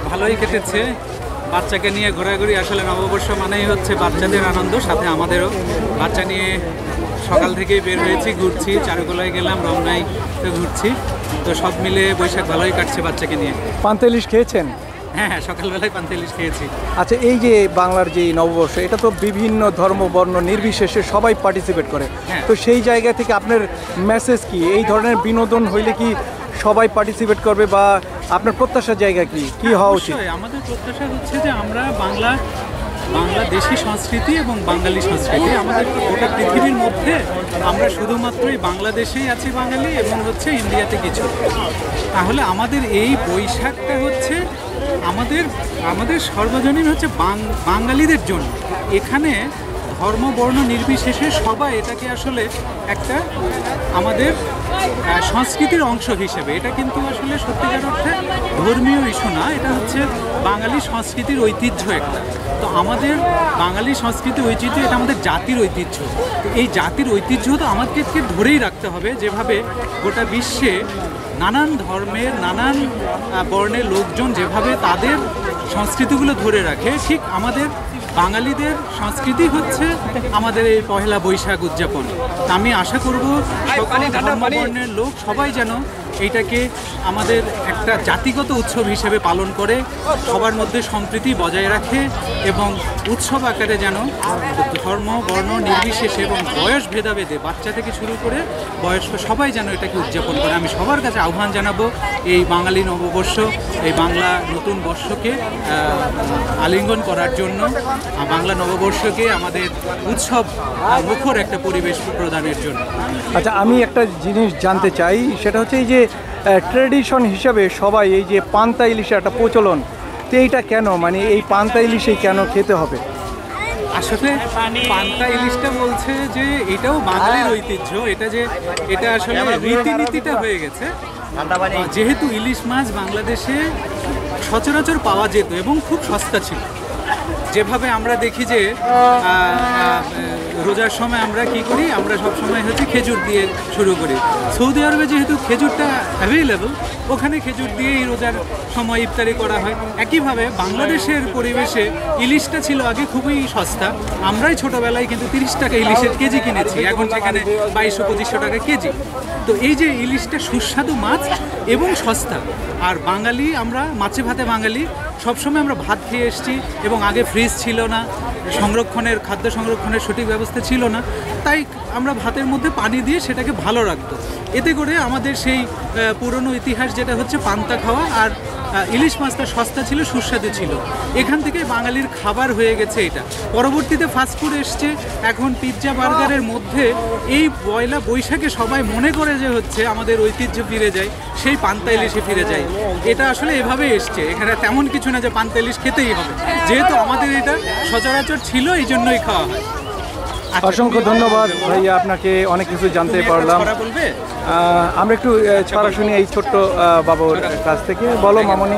ভালোই কেটেছে। বাচ্চাকে নিয়ে ঘোরাঘুরি, আসলে নববর্ষ মানেই হচ্ছে বাচ্চাদের আনন্দ, সাথে আমাদেরও। বাচ্চা নিয়ে সকাল থেকেই বের হয়েছি, ঘুরছি, চারুকলায় গেলাম, রমনায় তো ঘুরছি। তো সব মিলে বৈশাখ ভালোই কাটছে বাচ্চাকে নিয়ে। পান্তা ইলিশ খেয়েছেন? হ্যাঁ হ্যাঁ, সকালবেলায় পান্তা ইলিশ খেয়েছি। আচ্ছা, এই যে বাংলার যে নববর্ষ, এটা তো বিভিন্ন ধর্ম বর্ণ নির্বিশেষে সবাই পার্টিসিপেট করে। তো সেই জায়গা থেকে আপনার মেসেজ কি? এই ধরনের বিনোদন হইলে কি সবাই পার্টিসিপেট করবে, বা আপনার প্রত্যাশার জায়গা কি হওয়া উচিত? আমাদের প্রত্যাশা হচ্ছে যে আমরা বাংলাদেশি সংস্কৃতি এবং বাঙালি সংস্কৃতি, আমাদের গোটা পৃথিবীর মধ্যে আমরা শুধুমাত্রই বাংলাদেশেই আছি বাঙালি, এবং হচ্ছে ইন্ডিয়াতে কিছু। তাহলে আমাদের এই বৈশাখটা হচ্ছে আমাদের সর্বজনীন হচ্ছে বাঙালিদের জন্য। এখানে ধর্ম বর্ণ নির্বিশেষে সবাই এটাকে আসলে একটা আমাদের সংস্কৃতির অংশ হিসেবে, এটা কিন্তু আসলে সত্যিকার অর্থে ধর্মীয় ইস্যু না, এটা হচ্ছে বাঙালি সংস্কৃতির ঐতিহ্য একটা। তো আমাদের বাঙালি সংস্কৃতি ঐতিহ্য, এটা আমাদের জাতির ঐতিহ্য। তো এই জাতির ঐতিহ্য তো আমাদেরকে ধরেই রাখতে হবে। যেভাবে গোটা বিশ্বে নানান ধর্মের নানান বর্ণের লোকজন যেভাবে তাদের সংস্কৃতিগুলো ধরে রাখে, ঠিক আমাদের বাঙালিদের সংস্কৃতি হচ্ছে আমাদের এই পহেলা বৈশাখ উদযাপন। আমি আশা করব সকল ধর্ম বর্ণের লোক সবাই যেন এইটাকে আমাদের একটা জাতিগত উৎসব হিসেবে পালন করে, সবার মধ্যে সম্প্রীতি বজায় রাখে, এবং উৎসব আকারে যেন ধর্ম বর্ণ নির্বিশেষে এবং বয়স ভেদাভেদে বাচ্চা থেকে শুরু করে বয়স্ক সবাই যেন এটাকে উদযাপন করে। আমি সবার কাছে আহ্বান জানাবো এই বাঙালি নববর্ষ, এই বাংলা নতুন বর্ষকে আলিঙ্গন করার জন্য, বাংলা নববর্ষকে আমাদের উৎসব মুখর একটা পরিবেশ প্রদানের জন্য। আচ্ছা, আমি একটা জিনিস জানতে চাই, সেটা হচ্ছে এই যে ট্র্যাডিশন হিসাবে সবাই এই যে পান্তা ইলিশের একটা প্রচলন, তো এইটা কেন, মানে এই পান্তা ইলিশেই কেন খেতে হবে? আসলে পান্তা ইলিশটা বলছে যে এটাও বাঙালির ঐতিহ্য, এটা আসলে রীতিনীতিটা হয়ে গেছে। যেহেতু ইলিশ মাছ বাংলাদেশে সচরাচর পাওয়া যেত এবং খুব সস্তা ছিল, যেভাবে আমরা দেখি যে রোজার সময় আমরা কি করি, আমরা সব সময় হচ্ছে খেজুর দিয়ে শুরু করি। সৌদি আরবে যেহেতু খেজুরটা অ্যাভেলেবল, ওখানে খেজুর দিয়েই রোজার সময় ইফতারি করা হয়। একইভাবে বাংলাদেশের পরিবেশে ইলিশটা ছিল আগে খুবই সস্তা। আমরাই ছোটোবেলায় কিন্তু 30 টাকা ইলিশের কেজি কিনেছি, এখন সেখানে 2200-2500 টাকা কেজি। তো এই যে ইলিশটা সুস্বাদু মাছ এবং সস্তা, আর বাঙালি আমরা মাছে ভাতে বাঙালি, সবসময় আমরা ভাত খেয়ে এসেছি, এবং আগে ফ্রিজ ছিল না, খাদ্য সংরক্ষণের সঠিক ব্যবস্থা ছিল না, তাই আমরা ভাতের মধ্যে পানি দিয়ে সেটাকে ভালো রাখতো। এতে করে আমাদের সেই পুরনো ইতিহাস যেটা হচ্ছে পান্তা খাওয়া, আর ইলিশ মাছটা সস্তা ছিল, সুস্বাদু ছিল, এখান থেকে বাঙালির খাবার হয়ে গেছে এটা। পরবর্তীতে ফাস্টফুড এসছে, এখন পিৎজা বার্গারের মধ্যে এই পয়লা বৈশাখে সবাই মনে করে যে হচ্ছে আমাদের ঐতিহ্য ফিরে যায়, সেই পান্তা ইলিশে ফিরে যায়। এটা আসলে এভাবে এসছে, এখানে তেমন কিছু না যে পান্তা ইলিশ খেতেই হবে, যেহেতু আমাদের এটা সচরাচর ছিল, এই জন্যই খাওয়া হয়। অসংখ্য ধন্যবাদ ভাইয়া, আপনাকে অনেক কিছু জানতে পারলাম। আমরা একটু ছড়া শুনি এই ছোট্ট বাবুর কাছ থেকে। বলো মামনি।